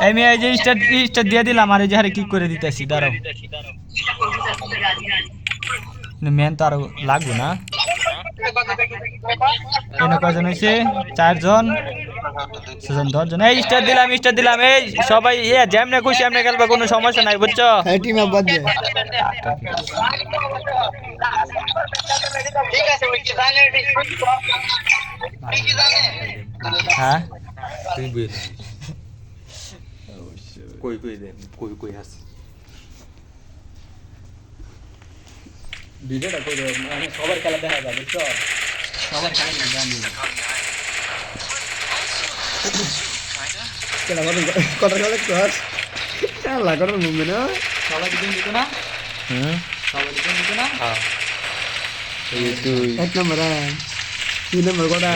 আমি এই যে স্টার্ট দিয়ে দিলাম আর এই যে হারে কি করে দিতেছি দাঁড়াও মেন তো আরো লাগবো না এনে কয়জন হয়েছে 4 জন 6 জন 10 জন এই স্টার্ট দিলাম এই সবাই যেমনে খুশি এমনি খেলবা কোনো সমস্যা নাই বুঝছো হ্যাঁ টিম আপ বাদ দে হ্যাঁ তুমি বুঝলে কই কই দে কই কই আছে ভিডিওটা করে মানে সবার খেলা দেখা যাবে বুঝছো সবার খেলা দেখা যাবে কটা খেলা ক্লাস খেলা করার মুভমেন্ট না সবাই দিত না হুম সবাই দিত না হ্যাঁ এই তুই 1 নম্বর 2 নম্বর কটা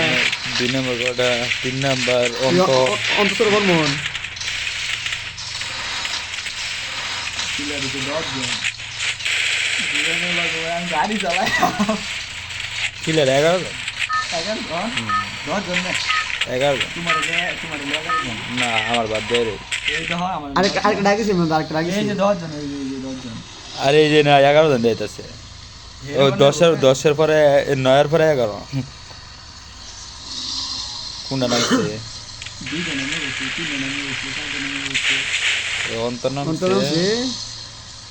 2 নম্বর কোটা 3 নম্বর অঙ্ক অন্তত বর্মন কিলা দিতে 10 জন জীবনে লাগবে আমি গাড়ি চালাই কিলার 11 জন এখন 10 জন না 11 জন তোমার লেগে না আমার বাদ দে রে এই তো হয় আমার আরেকটা ডাকিছি মানে আরেকটা ডাকিছি এই যে 10 জন এই যে 10 জন আরে এই যে না 11 জন দিতেছে ও 10 এর পরে 9 এর পরে 11 কোনটা নামছে 2 জন এনে বসে 3 জন এনে বসে 4 জন এনে বসে অন্তর অন্তর নামছে নামছে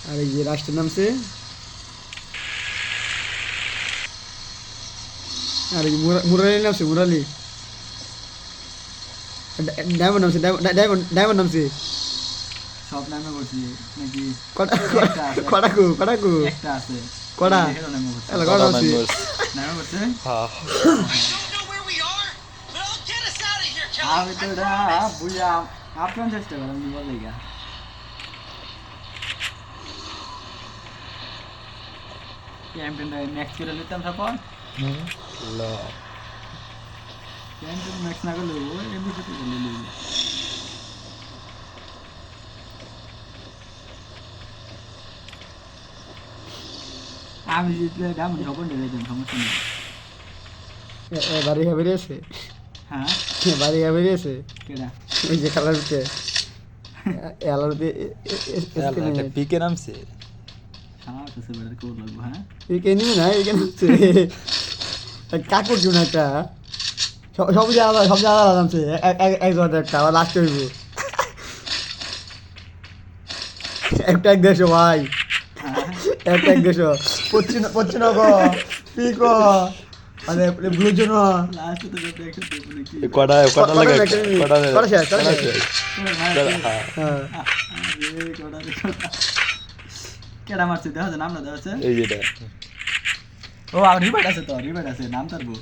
আর এই যে রাষ্ট্রের নামছে আর এই মুরালি নামছে মুরালি ডায়মন্ড নামছে ডায়মন্ড নামছে সব নামে বসি নাকি কটাকু একটা আছে কটা হেরো নামে বসে এলা কটা নামছে নামে বসে হ্যাঁ আমি তো এটা বুঝা আপনার চেষ্টা করেন আমি বলে গা ক্যাম্পেনটা ম্যাক্স করে নিতাম তারপর ল ক্যাম্পেন ম্যাক্স না করলে ওই এমনি তো বলে নিব আমি জিতলে আমি যখন ডেলে দেন সমস্যা নেই বাড়ি বেরিয়েছে হ্যাঁ বাড়ি বেরিয়েছে কেডা ওই যে খেলার ভিতরে এলারতে পিকে নামছে আমার কাছে বেড়াতে কোর লাগবো হ্যাঁ একে নিবি না একে নামছে কাকুর জন্য একটা সব জায়গা নামছে একজন একটা আবার লাস্ট হইব একটা এক দেশো ভাই একটা এক দেশো পশ্চিম পিক মানে ব্লুর জন্য লাস্টে তো যেতে একটু দেবো নাকি কটা কটা লাগে কটা শেষ হ্যাঁ কেডা মারছে দেখা যায় নাম না দেওয়া আছে এই যেটা ও আর রিবাইট আছে নাম তার বউ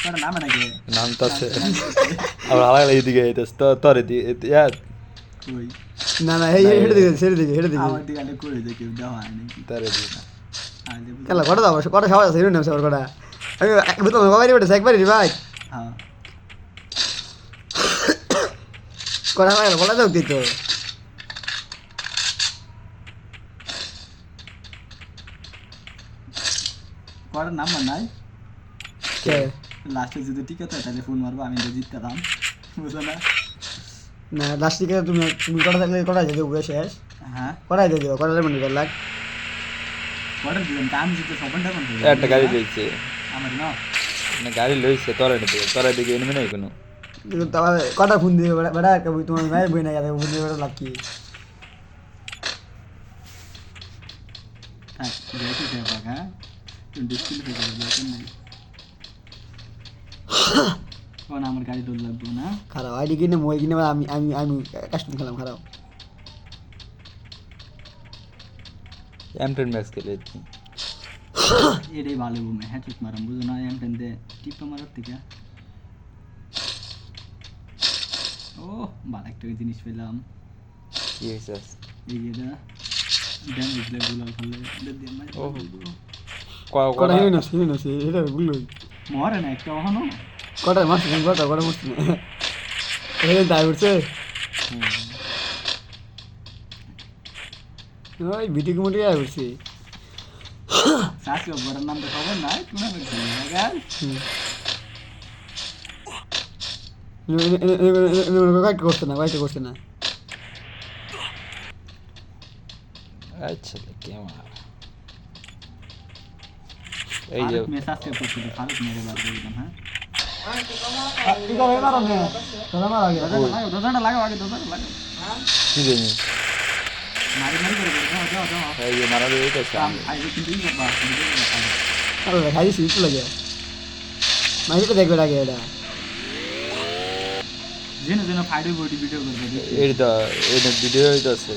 কেডা নাম নাকি নাম তো আছে আবার আলাদা এইদিকে তো তোর ইয়া কই না হেঁটে দিকে আমার দিকে আলে করে দেখি দেওয়া হয় নাকি তোর দি না আলে খেলা কটা দাও কটা সবাই আছে হিরো নামছে আমার কটা আমি বুঝলাম বাবাই বেটেছে একবারই রিভাই হ্যাঁ কটা ভাই বলা যাও তো করার নাম্বার নাই কে লাস্টে যদি ঠিক আছে তাহলে ফোন মারবো আমি তো জিততাম বুঝো না না লাস্ট দিকে তুমি কটা থাকলে কটা দিয়ে দেবো শেষ হ্যাঁ কটাই দিয়ে দেবো কটা মানে লাগ অর্ডার দিলাম তা আমি জিতে সবনটা করতে একটা গাড়ি লইছে আমার না না গাড়ি লইছে তোর দিকে তোর দিকে এনিমি নাই কোনো তারপরে কটা ফোন দিবে বেড়া তোমার মায়ের বই না গেলে ফোন দিয়ে বেড়া লাভ কি হ্যাঁ যেহেতু সে পাক হ্যাঁ তুমি ডিসপ্লে হয়ে যাবে দেখুন নাই কোন আমার গাড়ি দৌড় লাগবে না খারাপ আইডি কিনে মই কিনে আমি আমি আমি কাস্টম খেলাম খারাপ M10 ম্যাক্স খেলে এটাই ভালো ঘুমে হ্যাঁ ঠিক মারাম বুঝো না এম টেন দে টিপটা মারার থেকে ও ভালো একটা জিনিস পেলাম কি হইছে এই এটা ড্যামেজ লেভেল ফলে এটা দিয়ে মারি ও কটা কটা হিরো না এটা বুঝলো মরে না একটা ওখানো কটা মারছি কটা মারছি এটা তাই উঠছে ওই ভিডিও মুটি আই উঠছি সাসকে বড় নাম তো খবর নাই কোনা করছে গাল কয়েকটা করছে না কয়েকটা করছে না আচ্ছা কেমন এই যে ফারুক মেসাজ কে করছিল ফারুক মেরে বার করে দিলাম হ্যাঁ কি করে মারো নে তোরা মারো আগে দোজানটা লাগাও আগে দোজানটা লাগাও কি জানি মারি মারি করে দাও দাও দাও এই যে মারা দিয়ে গেছে আই কিন্তু ই করবা ভিডিও করবা আরে খাই দিছি একটু লাগে মাইকে দেখবে আগে এটা যেন যেন ফাইডে বডি ভিডিও করবে এই ভিডিও তো আছে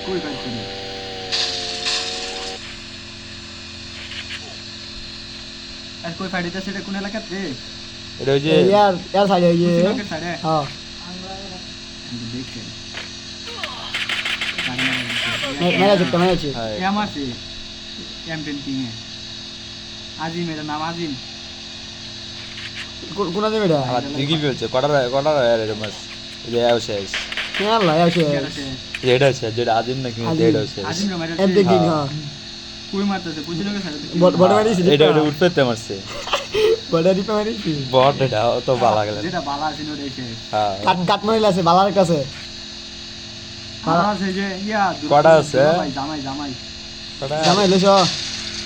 কই কাজ করি আর কই ফাইডে সেটা কোন এলাকাতে এটা ওই যে ইয়ার সাইডে এই যে লোকের সাইডে হ্যাঁ দেখে মেরে আছে হ্যাঁ, এ আমার সে ক্যাম্পেইন কিং এ আজিম এর নাম আজিম কোন দেবে এটা আমার দিকে বলছে কটার এর মাস এই যে আও শেষ কেন লাই আছে এটা শেষ যেটা আজিম নাকি এটা শেষ আজিম রে মারতে এমপি কিং হ্যাঁ কই মারতেছে পুছি লোকের সাইডে বড় মারিছি এটা উঠতে মারছে বড় রিপে মারিছি বট এটা তো ভালো গেল যেটা বালা ছিল ওটাই শেষ হ্যাঁ কাট মারিলা আছে বালার কাছে আর আছে যে ইয়া কটা আছে? জামাই জামাই কটা জামাই লইছ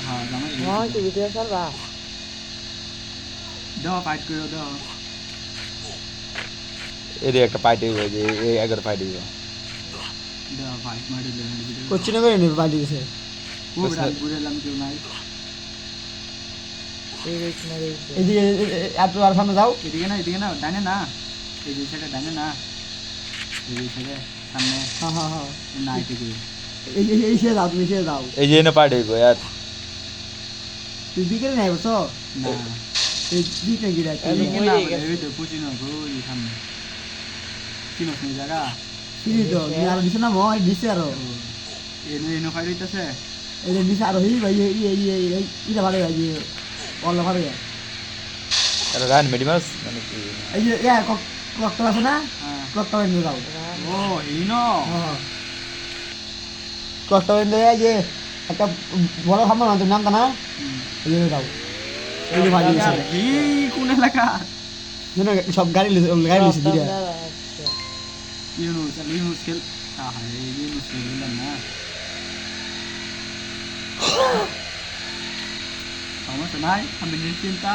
হ্যাঁ জামাই হয় কি ভিডিও করবা দাও ফাইট করো দাও এর একটা পার্টি হয়ে যে এই 11 পার্টি দাও ফাইট মারি দিলাম ভিডিও কোচিনে করে নিবে বাড়ি দিছে পুরা বুড়েলাম কেউ নাই এই রেট মেরে এদিকে এত আর সামনে যাও এদিকে না ডানে না এই যে সেটা ডানে না এই যে সেটা সামনে হ্যাঁ হ্যাঁ হ্যাঁ না এদিকে এই সে যাও তুমি সে যাও এই যে এনে পার্টি হইব यार তুই বিকেলে নাই বসো না এই দিকে গিরা এদিকে না এই তো পুছি না ওই সামনে কিনো কোন জায়গা কি তো ni আর দিছে না মই দিছে আর এনে ফাইট হইতাছে এই যে দিছে আর হই ভাই এটা ভালো ভাই অল ভালো এটা রান মেডিমাস মানে কি এই যে ইয়া ক্লক আছে না হ্যাঁ ক্লক টাওয়ার নিয়ে যাও ও হিনো হ্যাঁ ক্লক টাওয়ার নিয়ে এই যে একটা বড় খাম্বা না নামটা না এই যে যাও এই যে ভালো দিছে এই কোন এলাকা সব গাড়ি লিছে দিরা ইউনুস খেল আরে ইউনুস খেললাম না সমস্যা নাই আমি নিশ্চিন্তা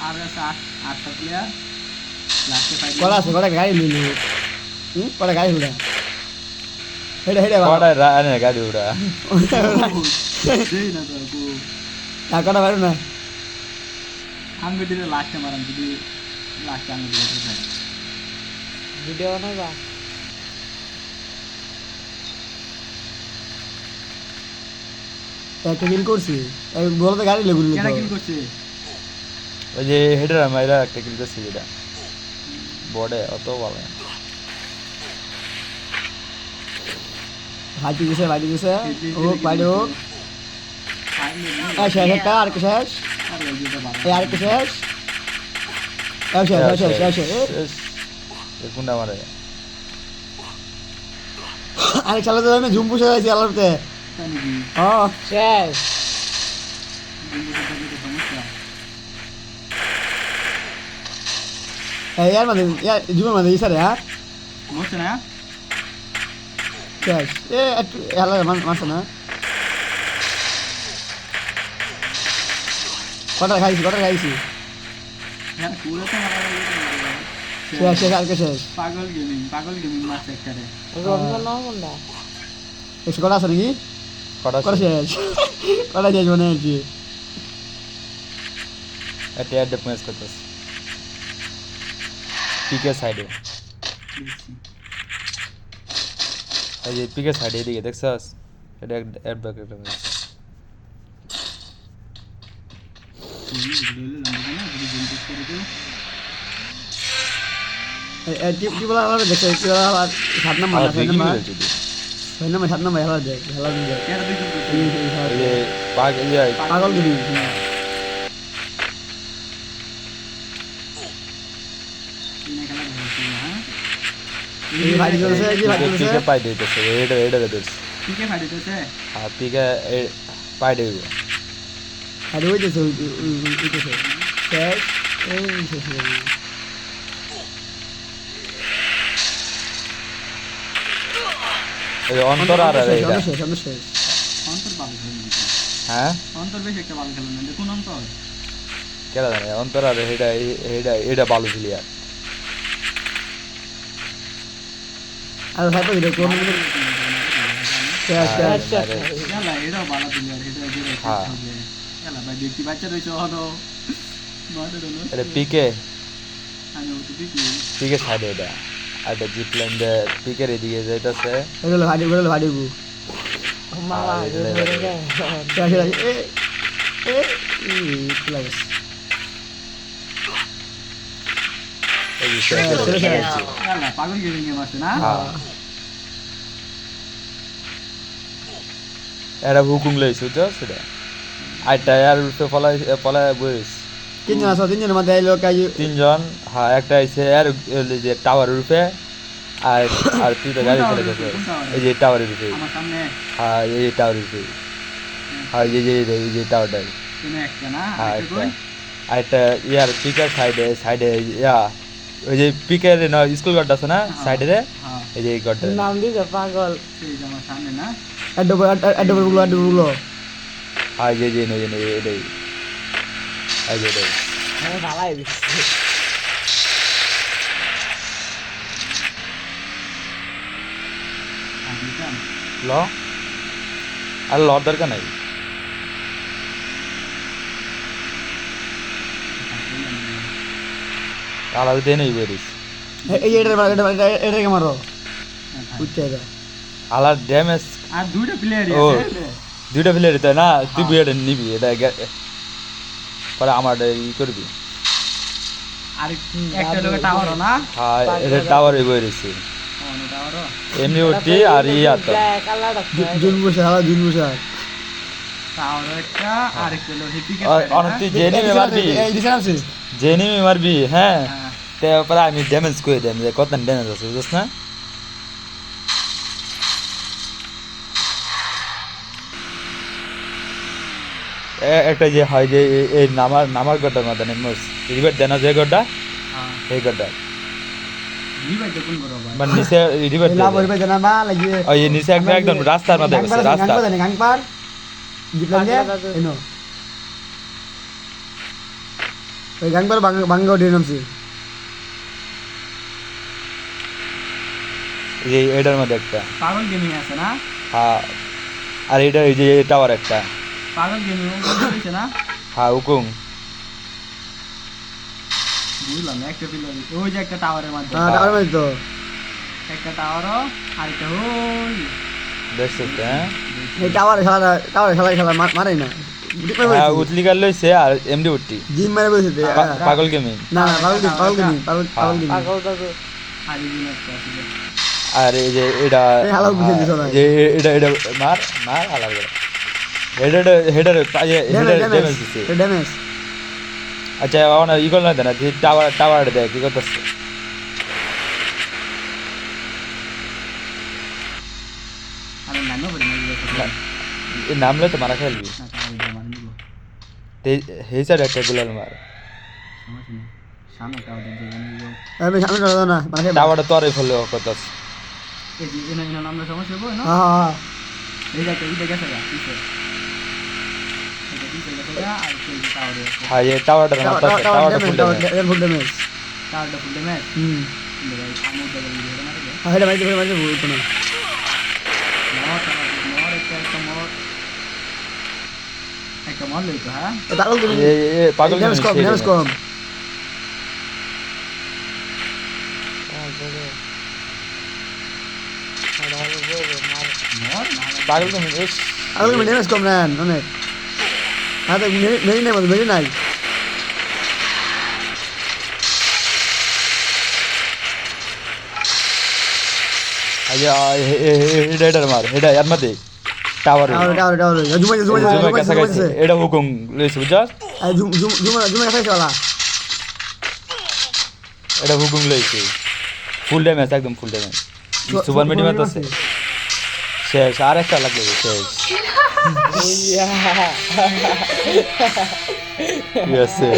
আর আছে আটটা প্লেয়ার লাস্টে ফাইট কলা আছে কলা গাড়ি লিলি কলা গাড়ি হুড়া হেডে হেডে কটা রান গাড়ি উড়া দেই না তো কো টাকাটা বাইরে না আমি দিলে লাস্টে মারাম যদি লাস্টে আমি দিলে ভিডিও বানাবা একটা কিল করছি বলতে গাড়ি লেগুলি কেন কিল করছে ওই যে হেডার মাইরা একটা কিল করছে যেটা বড়ে অত ভালো না। ভাইটি দিছে ও বাইরে ও শেষ একটা আর কি শেষ এই আর কি শেষ শেষ কোনটা মারে আরে চালাতে যাবে ঝুম পুষে যাইছি আলারতে হ্যাঁ শেষ ইয়ার মানে জীবন মানে ইসারে হ্যাঁ মরছে না শেষ এ একটু হেলা মারছে না কটা খাইছি হ্যাঁ পুরো তো শেষ আর কি শেষ পাগল গেমিং মারছে একটারে রমজান নাও কোনটা এসে কটা আছে নাকি কটা কটা শেষ কটা শেষ মানে আর কি একটা অ্যাড ম্যাচ করতেছে পিকে সাইডে এই যে পিকে সাইডে এদিকে দেখছস এটা অ্যাড ব্যাক একটা ম্যাচ কি বলা আলাদা দেখছে কি বলা আলাদা 7 নম্বর না 6 নম্বর যদি 6 নম্বর 7 নম্বর হেলা দেখ হেলা দিয়ে কেন তুই কি করছিস এই যে পাগ এই যে পাগল দিবি কিনা খেলা ধরছিস হ্যাঁ এই ভাই চলছে এই ভাই চলছে পিকে পাই দিতেছে এটা ধরছে পিকে ফাইট হইতেছে আর পিকে পাই দেব আর ওইতেছে ওইতেছে শেষ এই শেষ এই অন্তর আর এইটা শেষ শেষ অন্তর ভালো খেলেন হ্যাঁ অন্তর বেশ একটা ভালো খেলেন দেখুন অন্তর কেডা জানে অন্তর আর এটা ভালো প্লেয়ার আর ভাই তো এটা কোন শেষ শেষ এলা এটাও ভালো প্লেয়ার এটা যে হ্যাঁ। এলা ভাই ব্যক্তি বাচ্চা রইছে হলো মাঠে রইলো এটা পিকে আমি ওটা দেখি পিকে সাইডে এটা আর এটা জিপ লাইন দিয়ে পিকের এদিকে যাইতেছে এগুলো ভাই দেবো মামা এটা শেষ শেষ এই লাগে এই যে শেষ করে ছেড়ে দিয়েছে। এলা পাগল গেমিং গেম আছে না হ্যাঁ এটা হুকুম লইছে তো সেটা আর টায়ার উঠে ফলায় বইস তিনজন আছে তিনজনের মধ্যে এই লোক তিনজন হ্যাঁ একটা আইছে আর ওই যে টাওয়ার রূপে আর আর তুই তো গাড়ি চলে গেছে এই যে টাওয়ারের রূপে আমার সামনে হ্যাঁ এই যে টাওয়ারের রূপে হ্যাঁ এই যে টাওয়ারটা কোনো একটা না হ্যাঁ আরেকটা কই? আর একটা ইয়ার পিকার সাইডে ইয়া ওই যে পিকের স্কুল গার্ড আছে না সাইডে হ্যাঁ এই যে এই গার্ডটা নাম দিছে পাগল এই যে আমার সামনে না অ্যাডোবগুলো হ্যাঁ এই যে এটাই এই যে এটাই আমি ভালাই দিচ্ছি আমি জান ল আর লর দরকার নাই আলাদা দিয়ে নেই বেরিস এই এটাকে মারো উঠতে এটা আলার ড্যামেজ আর দুইটা প্লেয়ার ও। আছে দুইটা প্লেয়ার তো না তুই বিয়েটা নিবি এটা পরে আমার ই করবি আর একটা লোকে টাওয়ার না হ্যাঁ এটা টাওয়ারে বই রয়েছে অন টাওয়ার এমনি উঠি আর ই আতো কালার জুন বসে টাওয়ার একটা আর একটা লোকে পিকে অনেক তুই জেনিমে মারবি এই দিছে নামছে জেনিমে মারবি হ্যাঁ হ্যাঁ তারপরে আমি ড্যামেজ করে দেন যে কত ড্যামেজ আছে বুঝছ না একটা যে হয় যে এই নামার গড্ডার মধ্যে নেমস রিভার দেনা যে গড্ডা হ্যাঁ এই গড্ডা ই ভাই তো কোন করো ভাই মানে নিচে রিভার লাভ হইবে জানা বা লাগিয়ে ওই নিচে একদম রাস্তার মধ্যে বসে রাস্তা গাং পার জিপলান দিয়ে এনো ওই গাং পার বাঙ্গা দিয়ে নামছে এই এটার মধ্যে একটা পাগল গেমিং আছে না হ্যাঁ আর এটা এই যে টাওয়ার একটা পাগল গেমিং হইছে না হ্যাঁ হুকুম বুঝলাম না, একটা প্লেয়ার ওই যে একটা টাওয়ারের মধ্যে টাওয়ার মারি তো একটা টাওয়ারও আর একটা ওই দেখছিস তো, হ্যাঁ এই খেলা মারাই না হ্যাঁ উতলি কাল লইছে আর এমডি উঠতি জিম মারে বসে পাগল গেমিং না পাগল গেমি পাগল দাদু আর এই দিন একটা আছে আর এই যে এটা এই হালাও বুঝে দিছো না। যে এটা মার হালার করে হেডার ড্যামেজ দিছে ড্যামেজ আচ্ছা এখন ই করল না দেনা টাওয়ার দেয় কি করতেছে আমি নামও বলি না নামলে তো মারা খেলবি টাওয়ার মানে নিব সেই সাইড একটা গুলাল মার সমস্যা নেই সামনে টাওয়ার দিয়ে নিব আমি সামনে দাও না মারে টাওয়ারটা তোরে ফেলে করতেছে এই যে এনে নামলে সমস্যা হবে না হ্যাঁ এই যে একটা ই দেখে গেছে পিছে এটা পিছে গেছে আর সেই টাওয়ারে হ্যাঁ এই টাওয়ারটা মারতেছে টাওয়ারটা ফুল ড্যামেজ ফুল ড্যামেজ টাওয়ারটা ফুল ড্যামেজ ভাই আমি ওটা বলি এটা না রে হেডে মারি ভুল তো না মর একটা মর লইতো হ্যাঁ পাগল গেমি পাগল ড্যামেজ কম গেমিং মর পাগল গেমিং পাগল গেমি ড্যামেজ কম নেন অনেক হাতে মেরি নাই মেরি নাই হেডার মার হেডা এর মধ্যে টাওয়ারে টাওয়ার জুমে কাছাকাছি এটা হুকুম লইছে বুঝছস জুম কাছাকাছি वाला এটা হুকুম লইছে ফুল ড্যামেজ একদম ফুল ড্যামেজ সুপার মিডিয়ামে তো শেষ আর একটা লাগবে শেষ ঠিক আছে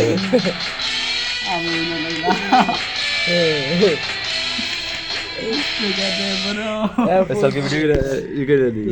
ফেসালকে ভিডিও ই করে দিই